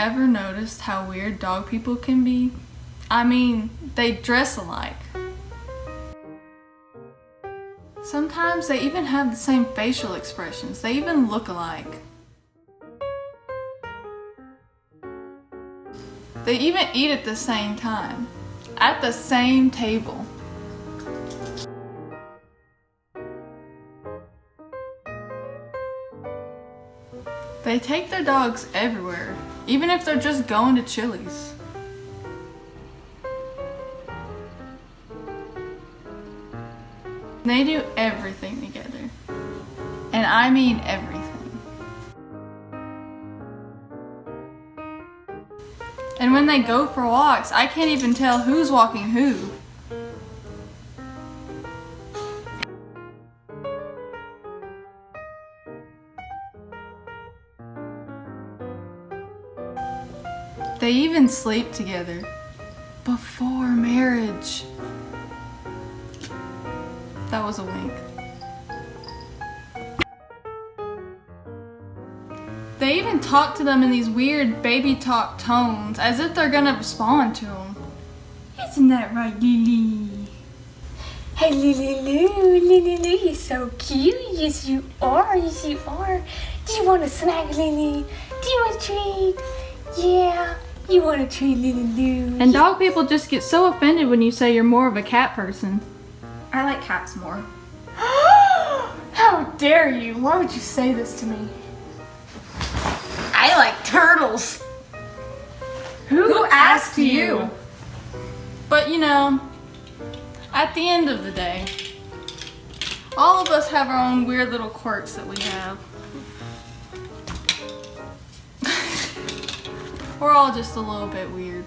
ever noticed how weird dog people can be? I mean, they dress alike. Sometimes they even have the same facial expressions. They even look alike. They even eat at the same time, at the same table. They take their dogs everywhere, even if they're just going to Chili's. They do everything together. And I mean everything. And when they go for walks, I can't even tell who's walking who. They even sleep together before marriage. That was a wink. They even talk to them in these weird baby talk tones, as if they're gonna respond to them. Isn't that right, Lily? Hey, Lily, you're so cute. Yes, you are. Yes, you are. Do you want a snack, Lily? Do you want a treat? Yeah, you want a treat, Lily. And dog people just get so offended when you say you're more of a cat person. I like cats more. How dare you? Why would you say this to me? I like turtles. Who asked you? But you know, at the end of the day, all of us have our own weird little quirks that we have. We're all just a little bit weird.